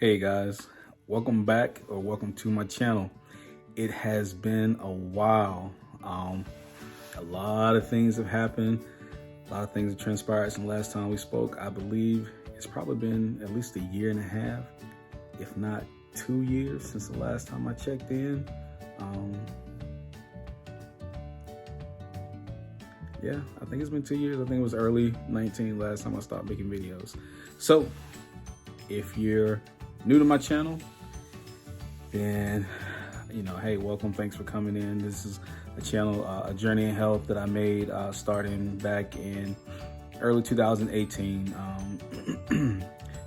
Hey guys, welcome back or welcome to my channel. It has been a while. A lot of things have happened. A lot of things have transpired since the last time we spoke. I believe it's probably been at least a year and a half, if not 2 years since the last time I checked in. Yeah, I think it's been 2 years. I think it was early 19 last time I stopped making videos. So if you're new to my channel, then hey, welcome. Thanks for coming in. This is a channel, a journey in health that I made starting back in early 2018.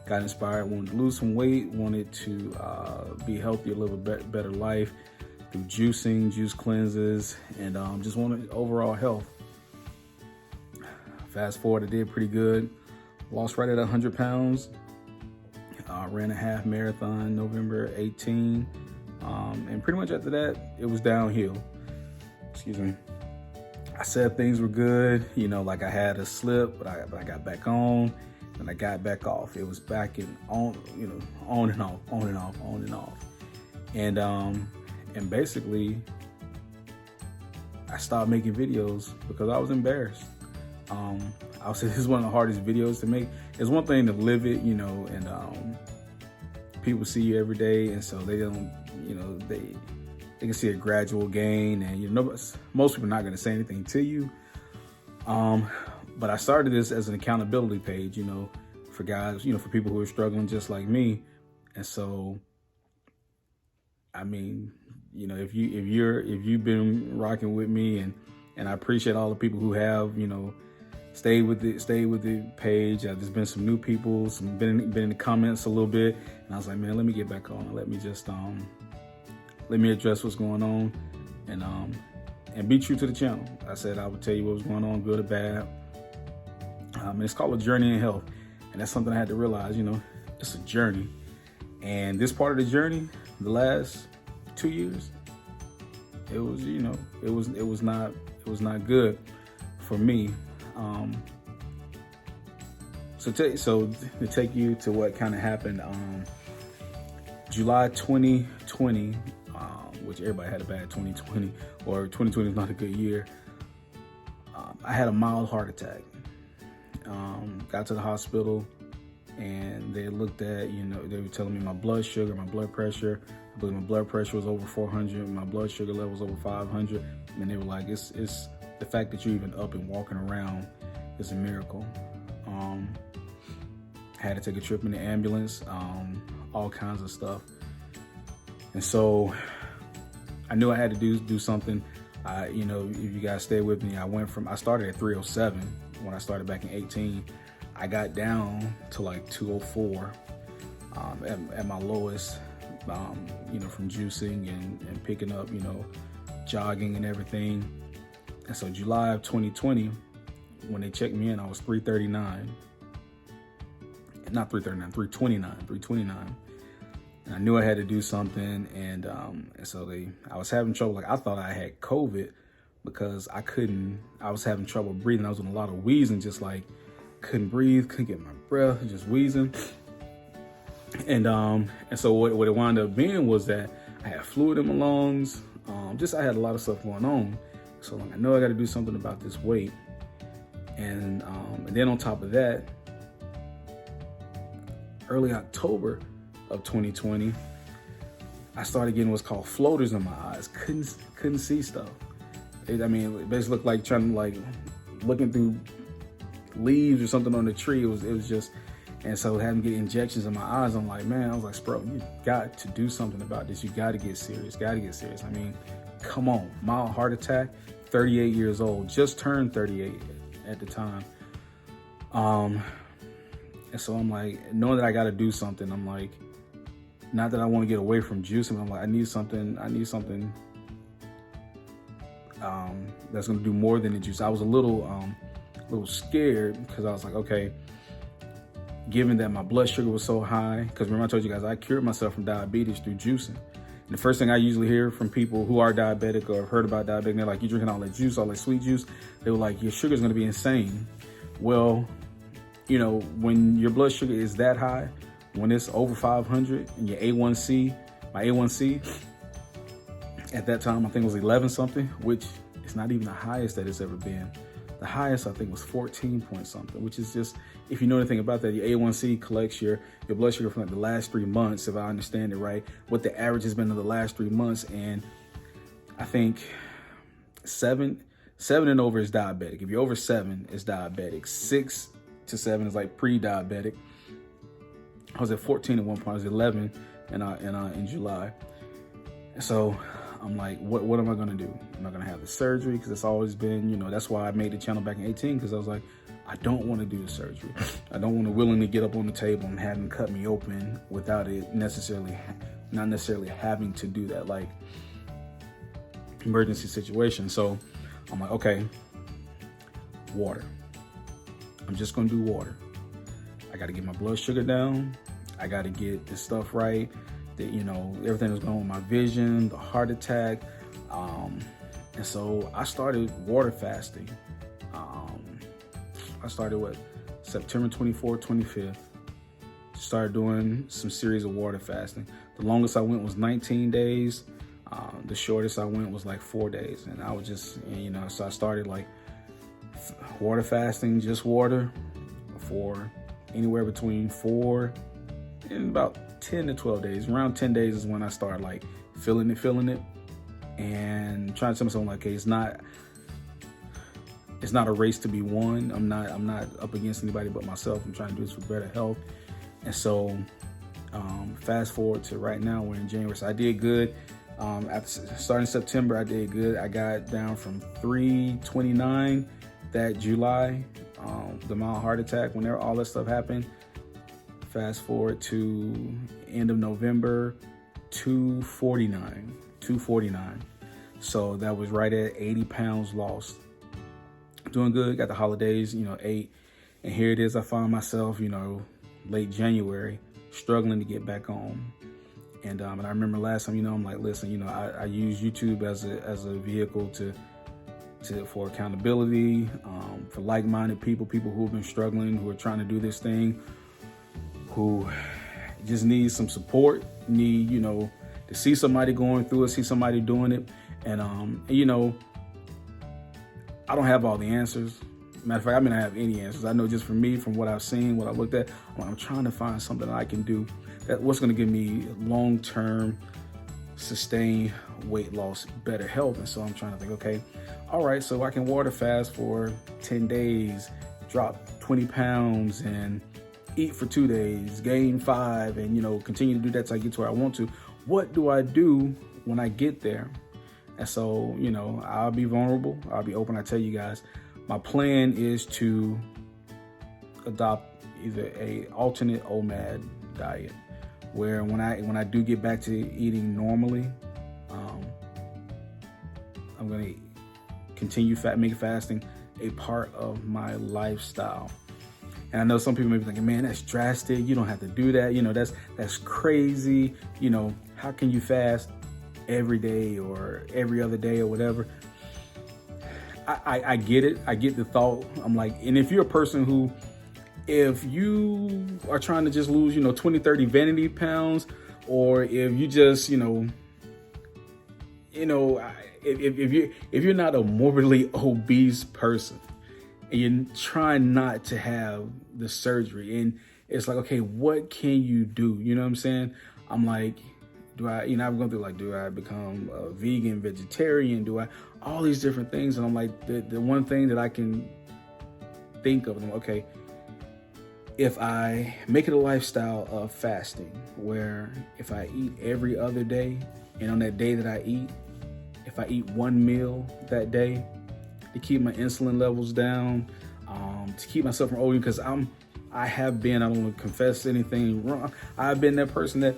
Got inspired, wanted to lose some weight, wanted to be healthier, live a better life through juicing, juice cleanses, and just wanted overall health. Fast forward, I did pretty good. Lost right at 100 pounds. Ran a half marathon November 18. And pretty much after that, it was downhill. Excuse me. I said things were good, like I had a slip, but I got back on and I got back off. It was back and on, on and off, on and off, on and off. And basically, I stopped making videos because I was embarrassed. I would say this is one of the hardest videos to make. It's one thing to live it, and people see you every day, and so they don't, they can see a gradual gain, and most people are not going to say anything to you. But I started this as an accountability page, for guys, for people who are struggling just like me. And so, I mean, if you've been rocking with me, and I appreciate all the people who have, stay with the page. There's been some new people, been in the comments a little bit, and I was like, man, let me get back on. Let me just let me address what's going on, and be true to the channel. I said I would tell you what was going on, good or bad. And it's called a journey in health, and that's something I had to realize. It's a journey, and this part of the journey, the last 2 years, it was not good for me. So to take you to what kind of happened, July 2020, which everybody had a bad 2020, or 2020 is not a good year. I had a mild heart attack. Got to the hospital, and they looked at, they were telling me my blood sugar, my blood pressure. I believe my blood pressure was over 400, my blood sugar level was over 500, and they were like, it's the fact that you're even up and walking around is a miracle. Had to take a trip in the ambulance, all kinds of stuff. And so I knew I had to do something. If you guys stay with me, I started at 307 when I started back in 18. I got down to like 204 at my lowest, from juicing and picking up, jogging and everything. And so July of 2020, when they checked me in, I was 339. Not 339, 329. And I knew I had to do something, and so I was having trouble. Like, I thought I had COVID because I was having trouble breathing. I was in a lot of wheezing, just like couldn't breathe, couldn't get my breath, just wheezing. And so what it wound up being was that I had fluid in my lungs. I had a lot of stuff going on. So I know I got to do something about this weight. And then on top of that, early October of 2020, I started getting what's called floaters in my eyes. Couldn't see stuff. It basically looked like looking through leaves or something on the tree. It was just, and so having to get injections in my eyes, I'm like, man, I was like, Spro, you got to do something about this. You got to get serious. Come on, mild heart attack, 38 years old, just turned 38 at the time. And so I'm like, knowing that I got to do something, I'm like, not that I want to get away from juicing, I'm like, I need something that's going to do more than the juice. I was a little scared because I was like, okay, given that my blood sugar was so high, because remember I told you guys, I cured myself from diabetes through juicing. And the first thing I usually hear from people who are diabetic or have heard about diabetic, and they're like, you're drinking all that juice, all that sweet juice. They were like, your sugar's going to be insane. Well, when your blood sugar is that high, when it's over 500 and your A1C, my A1C at that time I think was 11 something, which is not even the highest that it's ever been. The highest I think was 14 point something, which is just, if you know anything about that, your A1C collects your blood sugar from like the last 3 months, if I understand it right, what the average has been in the last 3 months. And I think 7 and over is diabetic. If you're over 7, it's diabetic. 6 to 7 is like pre-diabetic. I was at 14 at one point. I was 11 in July. And so I'm like, what am I gonna do? Am I gonna have the surgery? Because it's always been, you know, that's why I made the channel back in 18, because I was like, I don't want to do the surgery. I don't want to willingly get up on the table and have them cut me open without it not necessarily having to do that, like emergency situation. So I'm like, okay, water. I'm just gonna do water. I got to get my blood sugar down. I got to get this stuff right. That, you know, everything was going on with my vision, the heart attack. And so I started water fasting. I started September 24th, 25th. Started doing some series of water fasting. The longest I went was 19 days. The shortest I went was like 4 days. And I was just, you know, so I started like water fasting, just water, for anywhere between 4 and about 10 to 12 days. Around 10 days is when I started like feeling it, and trying to tell myself like, okay, it's not a race to be won. I'm not up against anybody but myself. I'm trying to do this for better health. And so fast forward to right now, we're in January. So I did good. After starting September, I did good. I got down from 329 that July, the mild heart attack, whenever all that stuff happened. Fast forward to end of November, 249. So that was right at 80 pounds lost. Doing good, got the holidays, you know, ate. And here it is, I find myself, you know, late January, struggling to get back on. And I remember last time, you know, I'm like, listen, you know, I use YouTube as a vehicle for accountability, for like-minded people who have been struggling, who are trying to do this thing, who just need some support, need, you know, to see somebody going through it, see somebody doing it. And you know, I don't have all the answers. Matter of fact, I may not have any answers. I know just for me, from what I've seen, what I looked at, I'm trying to find something that I can do that what's going to give me long-term, sustained weight loss, better health. And so I'm trying to think, okay, all right, so I can water fast for 10 days, drop 20 pounds, and eat for 2 days, gain 5, and, you know, continue to do that till I get to where I want to. What do I do when I get there? And so, you know, I'll be vulnerable. I'll be open. I tell you guys, my plan is to adopt either a alternate OMAD diet, where when I do get back to eating normally, I'm gonna continue making fasting a part of my lifestyle. And I know some people may be thinking, man, that's drastic. You don't have to do that. You know, that's crazy. You know, how can you fast every day or every other day or whatever? I get it. I get the thought. I'm like, and if you're a person who, if you are trying to just lose, you know, 20, 30 vanity pounds, or if you just, if you're not a morbidly obese person and you're trying not to have the surgery, and it's like, okay, what can you do? You know what I'm saying? I'm like, I'm going through like, do I become a vegan, vegetarian? All these different things. And I'm like, the one thing that I can think of, okay, if I make it a lifestyle of fasting, where if I eat every other day, and on that day that I eat, if I eat one meal that day to keep my insulin levels down, to keep myself from overeating, because I have been, I don't want to confess anything wrong, I've been that person that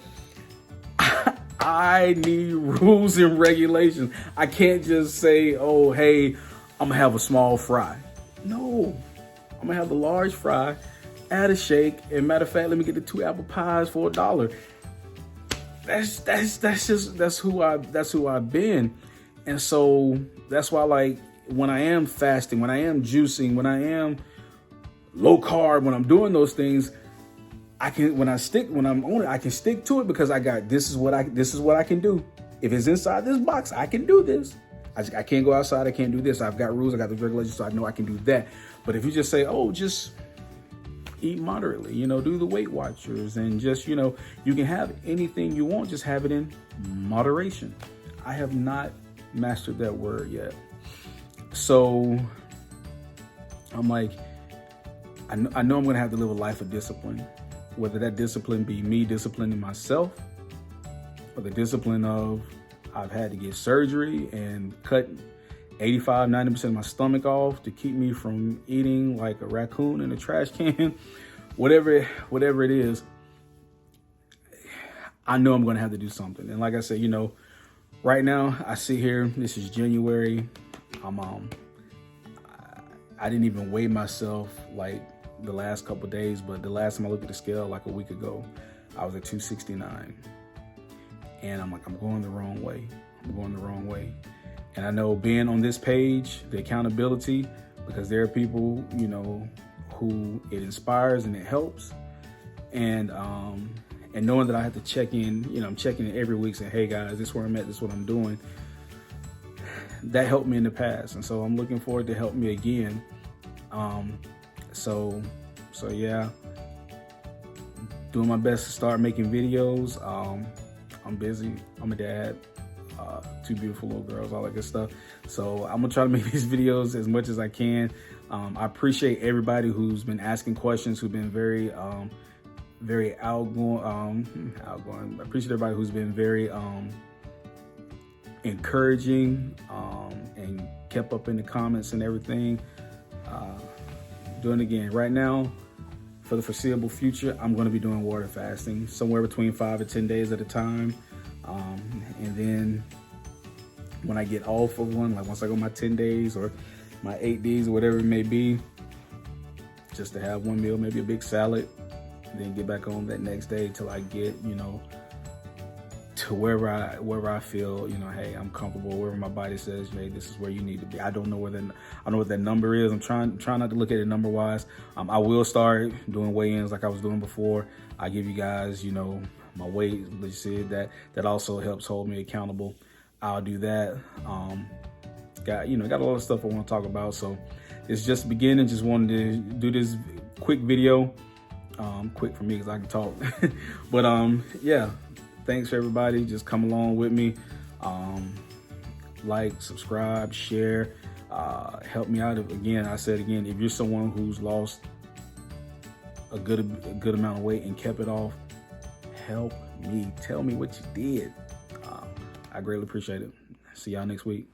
I need rules and regulations. I can't just say, oh, hey, I'm gonna have a small fry. No, I'm gonna have the large fry, add a shake, and matter of fact, let me get the 2 apple pies for $1. That's who I've been. And so that's why, like, when I am fasting, when I am juicing, when I am low carb, when I'm doing those things, I can, when I'm on it, I can stick to it because this is what I can do. If it's inside this box, I can do this. I can't go outside. I can't do this. I've got rules. I got the regulations, so I know I can do that. But if you just say, oh, just eat moderately, do the Weight Watchers, and just, you can have anything you want, just have it in moderation. I have not mastered that word yet. So I'm like, I know I'm going to have to live a life of discipline, whether that discipline be me disciplining myself, or the discipline of I've had to get surgery and cut 85-90% of my stomach off to keep me from eating like a raccoon in a trash can. whatever it is, I know I'm going to have to do something. And like I said, right now I sit here, this is January. I didn't even weigh myself like the last couple of days, but the last time I looked at the scale like a week ago, I was at 269. And I'm like, I'm going the wrong way. And I know being on this page, the accountability, because there are people, who it inspires and it helps. And knowing that I have to check in, I'm checking in every week saying, hey guys, this is where I'm at, this is what I'm doing. That helped me in the past. And so I'm looking forward to help me again. So yeah, doing my best to start making videos. I'm busy. I'm a dad, 2 beautiful little girls, all that good stuff. So I'm gonna try to make these videos as much as I can. I appreciate everybody who's been asking questions, who've been very outgoing. I appreciate everybody who's been very encouraging and kept up in the comments and everything. Doing it again right now. For the foreseeable future, I'm going to be doing water fasting, somewhere between 5 and 10 days at a time. And then when I get off of one, like once I go my 10 days or my 8 days or whatever it may be, just to have one meal, maybe a big salad, then get back on that next day till I get, to wherever I feel, hey, I'm comfortable, wherever my body says, hey, this is where you need to be. I don't know what that number is. I'm trying not to look at it number wise. I will start doing weigh-ins like I was doing before. I give you guys, my weight. But you see that also helps hold me accountable. I'll do that. Got a lot of stuff I want to talk about. So it's just beginning. Just wanted to do this quick video. Quick for me because I can talk. But yeah. Thanks for everybody. Just come along with me. Like, subscribe, share, help me out. Again, if you're someone who's lost a good amount of weight and kept it off, help me. Tell me what you did. I greatly appreciate it. See y'all next week.